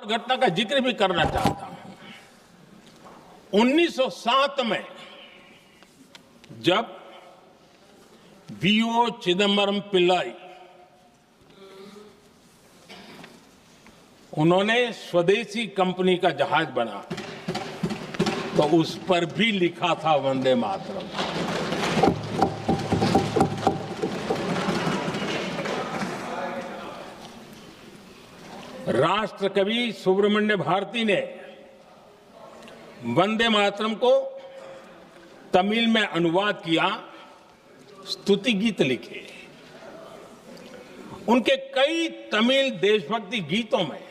घटना का जिक्र भी करना चाहता हूं। 1907 में जब वीओ चिदम्बरम पिल्लाई उन्होंने स्वदेशी कंपनी का जहाज बना तो उस पर भी लिखा था वंदे मातरम। राष्ट्र कवि सुब्रमण्य भारती ने वंदे मातरम को तमिल में अनुवाद किया, स्तुति गीत लिखे। उनके कई तमिल देशभक्ति गीतों में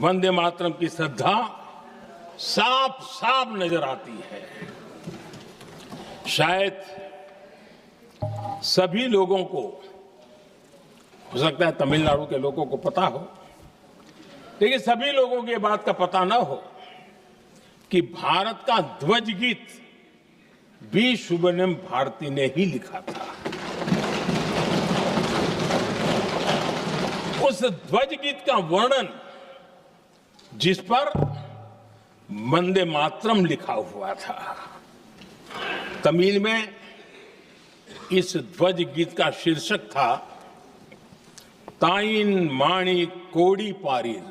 वंदे मातरम की श्रद्धा साफ साफ नजर आती है। शायद सभी लोगों को हो सकता है तमिलनाडु के लोगों को पता हो, लेकिन सभी लोगों को ये बात का पता ना हो कि भारत का ध्वज गीत वी सुब्रमण्यम भारती ने ही लिखा था। उस ध्वज गीत का वर्णन जिस पर वंदे मातरम लिखा हुआ था, तमिल में इस ध्वज गीत का शीर्षक था ताइन माणी कोड़ी पारीर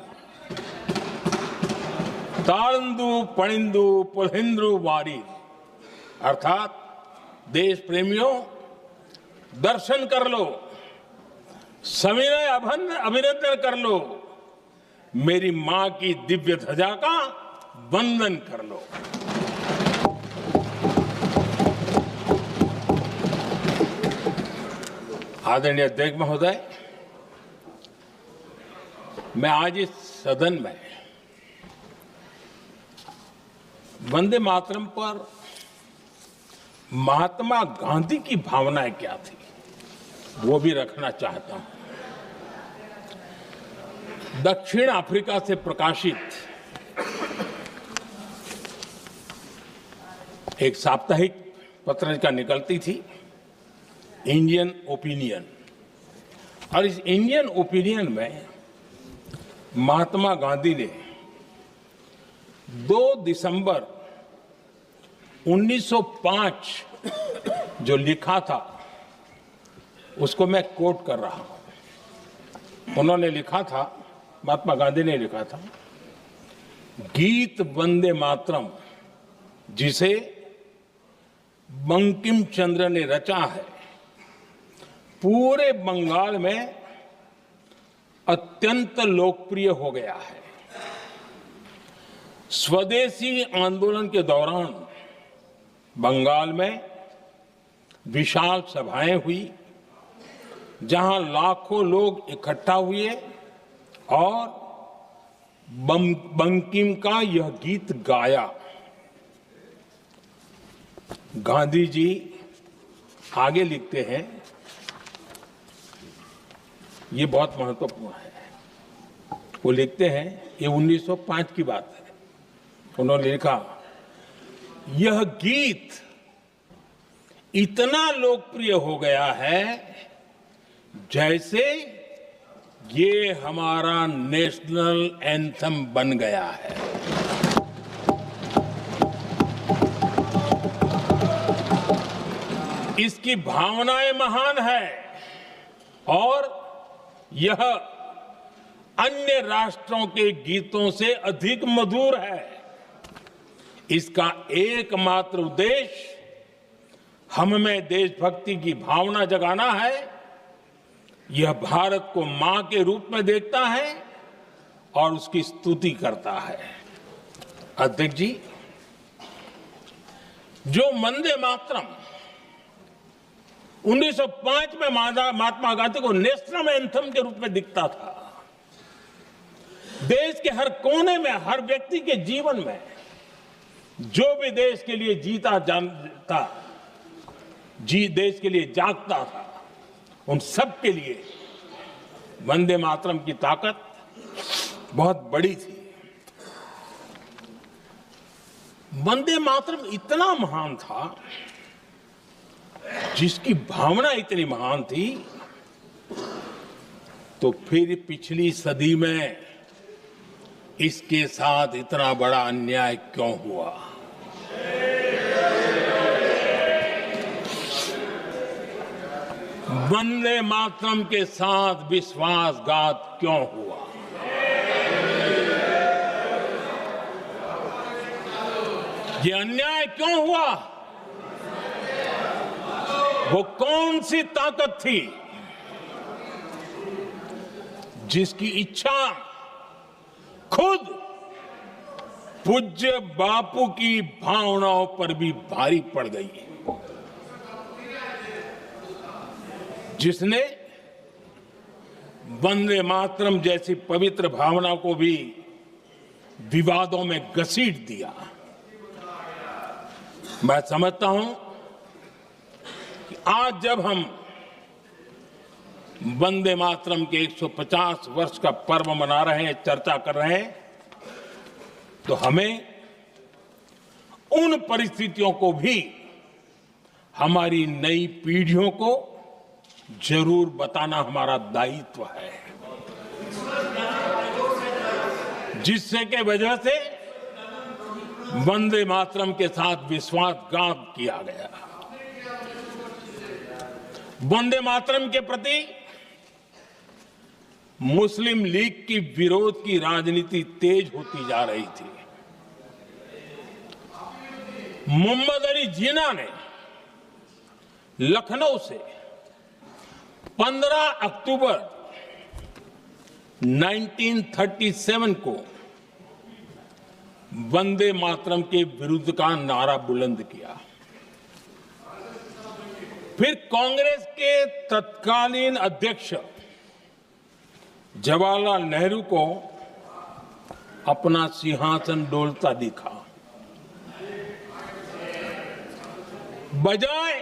तालंदु पणिंदु पुलहिंद्रु वारीर, अर्थात देश प्रेमियों दर्शन कर लो, सविनय अभिनंदन कर लो, मेरी मां की दिव्य ध्वजा का वंदन कर लो। आदरणीय अध्यक्ष महोदय, मैं आज इस सदन में वंदे मातरम पर महात्मा गांधी की भावनाएं क्या थी वो भी रखना चाहता हूं। दक्षिण अफ्रीका से प्रकाशित एक साप्ताहिक पत्रिका निकलती थी, इंडियन ओपिनियन, और इस इंडियन ओपिनियन में महात्मा गांधी ने 2 दिसंबर 1905 जो लिखा था उसको मैं कोट कर रहा हूं। उन्होंने लिखा था, महात्मा गांधी ने लिखा था, गीत वंदे मातरम जिसे बंकिम चंद्र ने रचा है पूरे बंगाल में अत्यंत लोकप्रिय हो गया है। स्वदेशी आंदोलन के दौरान बंगाल में विशाल सभाएं हुई जहां लाखों लोग इकट्ठा हुए और बंकिम का यह गीत गाया। गांधी जी आगे लिखते हैं, ये बहुत महत्वपूर्ण है। वो लिखते हैं, ये 1905 की बात है, उन्होंने लिखा, यह गीत इतना लोकप्रिय हो गया है जैसे ये हमारा नेशनल एंथम बन गया है। इसकी भावनाएं महान है और यह अन्य राष्ट्रों के गीतों से अधिक मधुर है। इसका एकमात्र उद्देश्य हम में देशभक्ति की भावना जगाना है। यह भारत को मां के रूप में देखता है और उसकी स्तुति करता है। अध्यक्ष जी, जो वंदे मातरम 1905 में महात्मा गांधी को नेशनल एंथम के रूप में दिखता था, देश के हर कोने में, हर व्यक्ति के जीवन में जो भी देश के लिए जीता जानता, देश के लिए जागता था, उन सब के लिए वंदे मातरम की ताकत बहुत बड़ी थी। वंदे मातरम इतना महान था, जिसकी भावना इतनी महान थी, तो फिर पिछली सदी में इसके साथ इतना बड़ा अन्याय क्यों हुआ? वंदे मातरम के साथ विश्वासघात क्यों हुआ? ये अन्याय क्यों हुआ? वो कौन सी ताकत थी जिसकी इच्छा खुद पूज्य बापू की भावनाओं पर भी भारी पड़ गई, जिसने वंदे मातरम जैसी पवित्र भावना को भी विवादों में घसीट दिया? मैं समझता हूं कि आज जब हम वंदे मातरम के 150 वर्ष का पर्व मना रहे हैं, चर्चा कर रहे हैं, तो हमें उन परिस्थितियों को भी हमारी नई पीढ़ियों को जरूर बताना हमारा दायित्व है, जिससे के वजह से वंदे मातरम के साथ विश्वासघात किया गया। वंदे मातरम के प्रति मुस्लिम लीग की विरोध की राजनीति तेज होती जा रही थी। मोहम्मद अली जिन्ना ने लखनऊ से 15 अक्टूबर 1937 को वंदे मातरम के विरुद्ध का नारा बुलंद किया। फिर कांग्रेस के तत्कालीन अध्यक्ष जवाहरलाल नेहरू को अपना सिंहासन डोलता दिखा। बजाय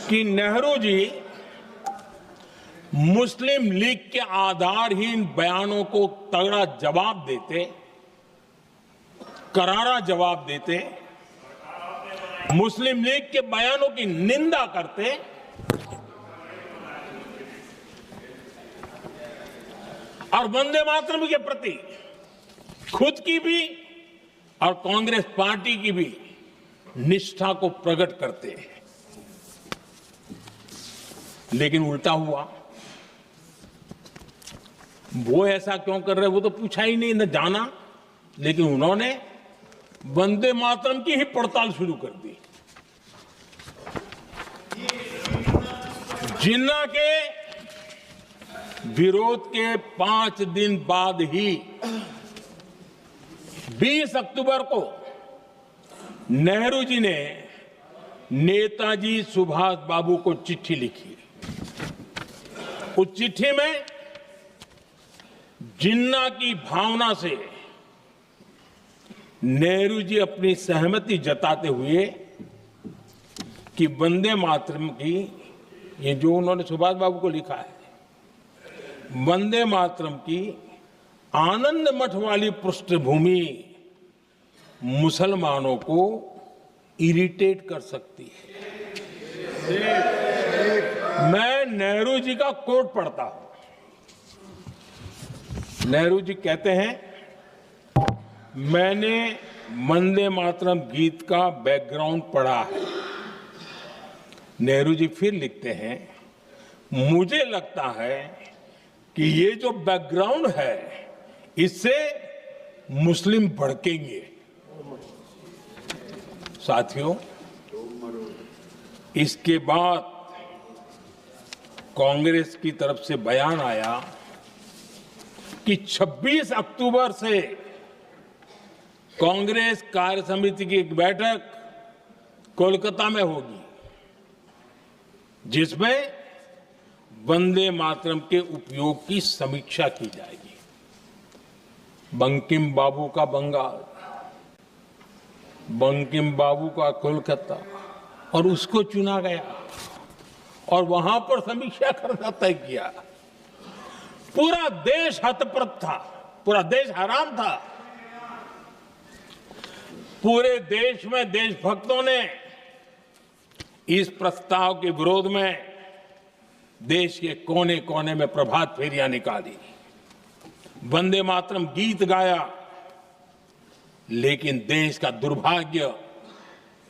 कि नेहरू जी मुस्लिम लीग के आधारहीन बयानों को तगड़ा जवाब देते, करारा जवाब देते, मुस्लिम लीग के बयानों की निंदा करते, और वंदे मातरम के प्रति खुद की भी और कांग्रेस पार्टी की भी निष्ठा को प्रकट करते हैं। लेकिन उल्टा हुआ। वो ऐसा क्यों कर रहे, वो तो पूछा ही नहीं, न जाना। लेकिन उन्होंने वंदे मातरम की ही पड़ताल शुरू कर दी। जिन्ना के विरोध के 5 दिन बाद ही 20 अक्टूबर को नेहरू जी ने नेताजी सुभाष बाबू को चिट्ठी लिखी। उस चिट्ठी में जिन्ना की भावना से नेहरू जी अपनी सहमति जताते हुए कि वंदे मातरम की, ये जो उन्होंने सुभाष बाबू को लिखा है, वंदे मातरम की आनंद मठ वाली पृष्ठभूमि मुसलमानों को इरिटेट कर सकती है। मैं नेहरू जी का कोट पढ़ता हूं। नेहरू जी कहते हैं, मैंने वंदे मातरम गीत का बैकग्राउंड पढ़ा है। नेहरू जी फिर लिखते हैं, मुझे लगता है कि ये जो बैकग्राउंड है इससे मुस्लिम भड़केंगे। साथियों, इसके बाद कांग्रेस की तरफ से बयान आया कि 26 अक्टूबर से कांग्रेस कार्य समिति की एक बैठक कोलकाता में होगी, जिसमें वंदे मातरम के उपयोग की समीक्षा की जाएगी। बंकिम बाबू का बंगाल, बंकिम बाबू का कोलकाता, और उसको चुना गया और वहां पर समीक्षा करना तय किया। पूरा देश हतप्रभ था, पूरा देश हैरान था। पूरे देश में देशभक्तों ने इस प्रस्ताव के विरोध में देश के कोने कोने में प्रभात फेरियां निकाली। वंदे मातरम गीत गाया, लेकिन देश का दुर्भाग्य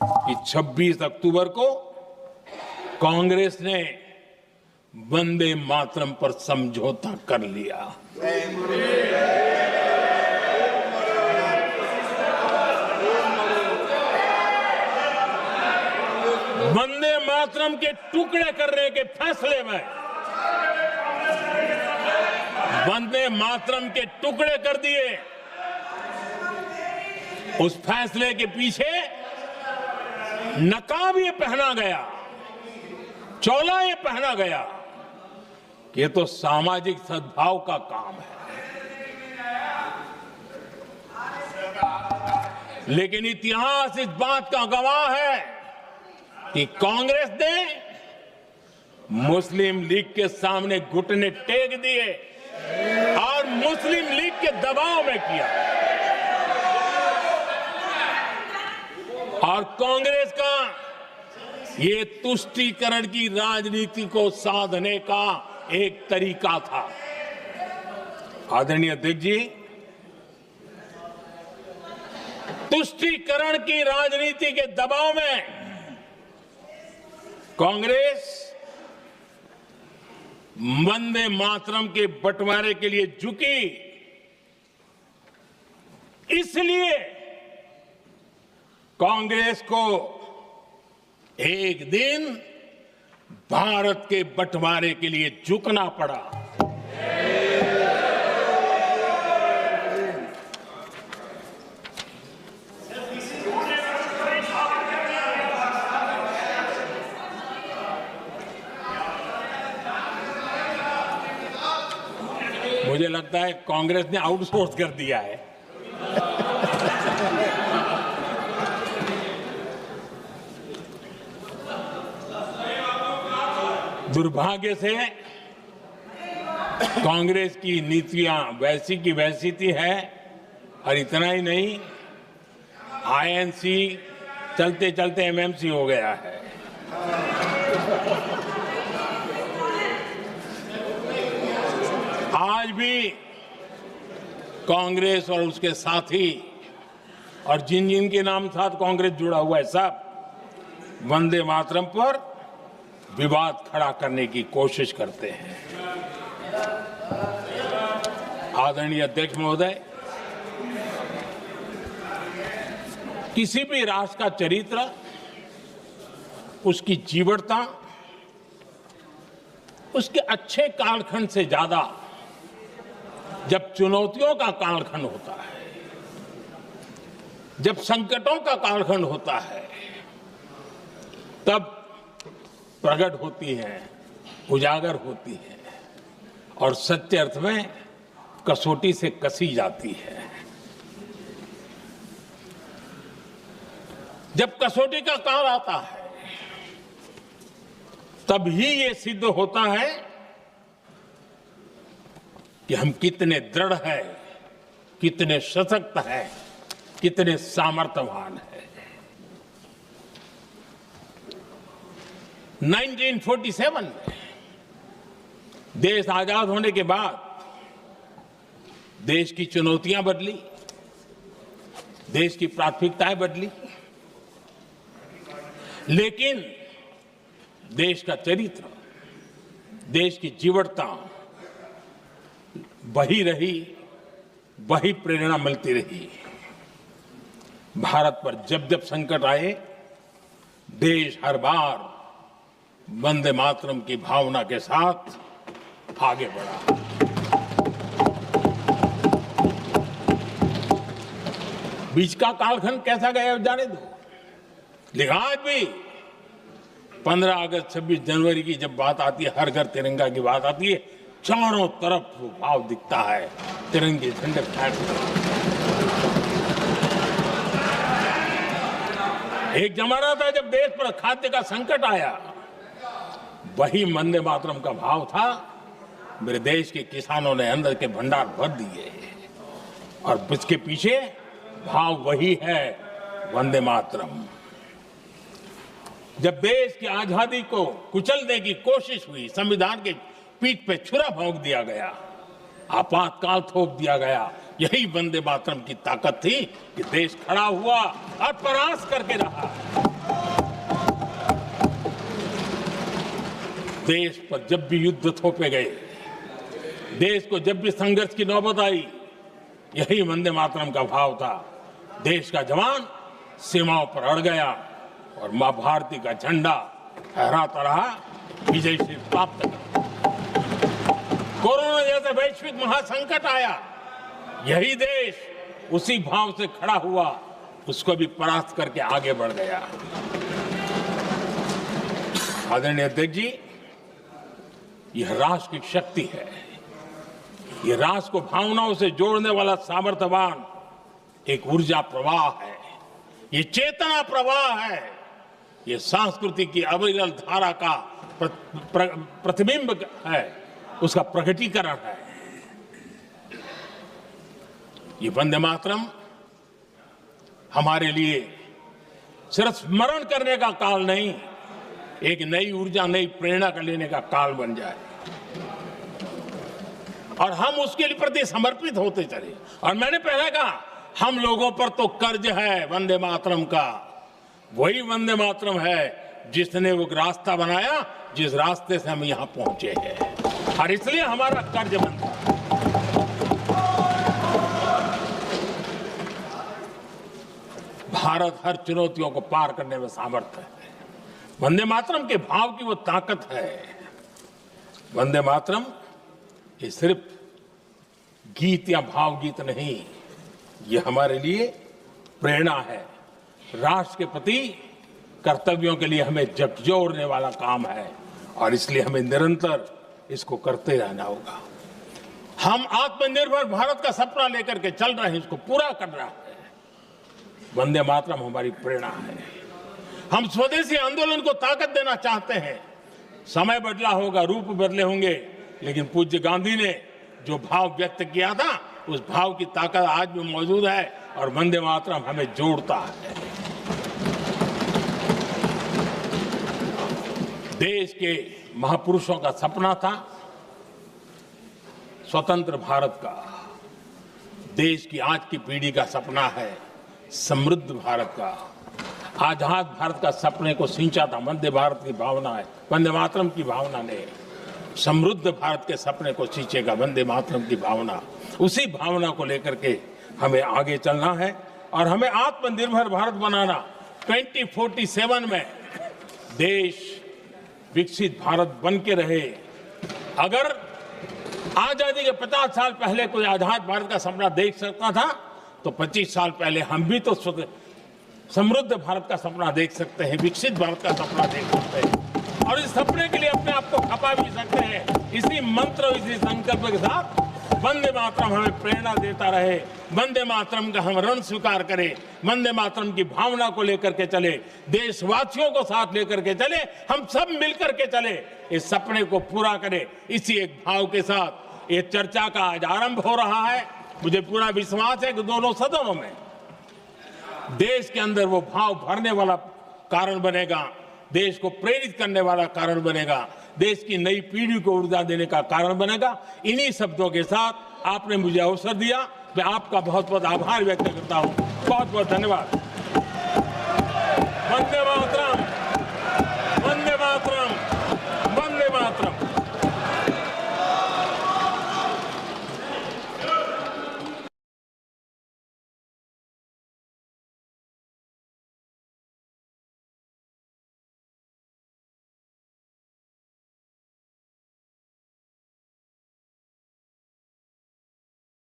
कि 26 अक्टूबर को कांग्रेस ने वंदे मातरम पर समझौता कर लिया। वंदे मातरम के टुकड़े करने के फैसले में, वंदे मातरम के टुकड़े कर दिए। उस फैसले के पीछे नकाब ये पहना गया, चोला ये पहना गया कि ये तो सामाजिक सद्भाव का काम है। लेकिन इतिहास इस बात का गवाह है कि कांग्रेस ने मुस्लिम लीग के सामने घुटने टेक दिए और मुस्लिम लीग के दबाव में किया। और कांग्रेस का ये तुष्टीकरण की राजनीति को साधने का एक तरीका था। आदरणीय अध्यक्ष जी, तुष्टीकरण की राजनीति के दबाव में कांग्रेस वंदे मातरम के बंटवारे के लिए झुकी। इसलिए कांग्रेस को एक दिन भारत के बंटवारे के लिए झुकना पड़ा। मुझे लगता है कांग्रेस ने आउटसोर्स कर दिया है। दुर्भाग्य से कांग्रेस की नीतियां वैसी की वैसी थी है, और इतना ही नहीं, आईएनसी चलते चलते एमएमसी हो गया है। आज भी कांग्रेस और उसके साथी और जिन जिन के नाम साथ कांग्रेस जुड़ा हुआ है, सब वंदे मातरम पर विवाद खड़ा करने की कोशिश करते हैं। आदरणीय अध्यक्ष महोदय, किसी भी राष्ट्र का चरित्र, उसकी जीवटता, उसके अच्छे कालखंड से ज्यादा जब चुनौतियों का कालखंड होता है, जब संकटों का कालखंड होता है, तब प्रकट होती है, उजागर होती है और सच्चे अर्थ में कसौटी से कसी जाती है। जब कसौटी का काल आता है, तब ही ये सिद्ध होता है कि हम कितने दृढ़ हैं, कितने सशक्त हैं, कितने सामर्थ्यवान हैं। 1947 में देश आजाद होने के बाद देश की चुनौतियां बदली, देश की प्राथमिकताएं बदली, लेकिन देश का चरित्र, देश की जीवटता वही रही, वही प्रेरणा मिलती रही। भारत पर जब जब संकट आए, देश हर बार वंदे मातरम की भावना के साथ आगे बढ़ा। बीच का कालखंड कैसा गया जाने दो, लेकिन आज भी 15 अगस्त 26 जनवरी की जब बात आती है, हर घर तिरंगा की बात आती है, चारों तरफ वो भाव दिखता है, तिरंगे झंडे फहराते। एक जमाना था जब देश पर खाद्य का संकट आया, वही वंदे मातरम का भाव था। मेरे देश के किसानों ने अंदर के भंडार भर दिए और इसके पीछे भाव वही है, वंदे मातरम। जब देश की आजादी को कुचलने की कोशिश हुई, संविधान के पीठ पे छुरा भोंक दिया गया, आपातकाल थोप दिया गया। यही वंदे मातरम की ताकत थी कि देश खड़ा हुआ और परास्त करके रहा। देश पर जब भी युद्ध थोपे गए, देश को जब भी संघर्ष की नौबत आई, यही वंदे मातरम का भाव था। देश का जवान सीमाओं पर अड़ गया और मां भारती का झंडा फहराता रहा, विजय श्री प्राप्त कर। कोरोना जैसा वैश्विक महासंकट आया, यही देश उसी भाव से खड़ा हुआ, उसको भी परास्त करके आगे बढ़ गया। आदरणीय अध्यक्ष जी, यह राष्ट्र की शक्ति है। यह राष्ट्र को भावनाओं से जोड़ने वाला सामर्थ्यवान एक ऊर्जा प्रवाह है। ये चेतना प्रवाह है। ये संस्कृति की अविरल धारा का प्रतिबिंब है, उसका प्रकटीकरण है। ये वंदे मातरम हमारे लिए सिर्फ स्मरण करने का काल नहीं, एक नई ऊर्जा, नई प्रेरणा का लेने का काल बन जाए और हम उसके लिए प्रति समर्पित होते चले। और मैंने पहले कहा, हम लोगों पर तो कर्ज है वंदे मातरम का। वही वंदे मातरम है जिसने वो रास्ता बनाया, जिस रास्ते से हम यहां पहुंचे हैं, और इसलिए हमारा कर्ज बनता है। भारत हर चुनौतियों को पार करने में सामर्थ्य है। वंदे मातरम के भाव की वो ताकत है। वंदे मातरम ये सिर्फ गीत या भावगीत नहीं, ये हमारे लिए प्रेरणा है। राष्ट्र के प्रति कर्तव्यों के लिए हमें झकझोरने वाला काम है और इसलिए हमें निरंतर इसको करते रहना होगा। हम आत्मनिर्भर भारत का सपना लेकर के चल रहे हैं, इसको पूरा कर रहे हैं। वंदे मातरम हमारी प्रेरणा है। हम स्वदेशी आंदोलन को ताकत देना चाहते हैं। समय बदला होगा, रूप बदले होंगे, लेकिन पूज्य गांधी ने जो भाव व्यक्त किया था, उस भाव की ताकत आज भी मौजूद है और वंदे मातरम हमें जोड़ता है। देश के महापुरुषों का सपना था स्वतंत्र भारत का। देश की आज की पीढ़ी का सपना है समृद्ध भारत का। आजाद भारत का सपने को सिंचा था वंदे भारत की भावना है, वंदे मातरम की भावना ने। समृद्ध भारत के सपने को सिंचेगा वंदे मातरम की भावना। उसी भावना को लेकर के हमें आगे चलना है और हमें आत्मनिर्भर भारत बनाना। 2047 में देश विकसित भारत बन के रहे। अगर आजादी के 50 साल पहले कोई आजाद भारत का सपना देख सकता था, तो 25 साल पहले हम भी तो समृद्ध भारत का सपना देख सकते हैं, विकसित भारत का सपना देख सकते हैं और इस सपने के लिए अपने आप को खपा भी सकते हैं। इसी मंत्र, इसी संकल्प के साथ वंदे मातरम हमें प्रेरणा देता रहे। वंदे मातरम का हम रण स्वीकार करें, वंदे मातरम की भावना को लेकर के चले, देशवासियों को साथ लेकर के चले, हम सब मिलकर के चले, इस सपने को पूरा करें। इसी एक भाव के साथ ये चर्चा का आज आरंभ हो रहा है। मुझे पूरा विश्वास है कि दोनों सदनों में देश के अंदर वो भाव भरने वाला कारण बनेगा, देश को प्रेरित करने वाला कारण बनेगा, देश की नई पीढ़ी को ऊर्जा देने का कारण बनेगा। इन्हीं शब्दों के साथ आपने मुझे अवसर दिया, मैं आपका बहुत बहुत आभार व्यक्त करता हूं। बहुत बहुत धन्यवाद। वंदे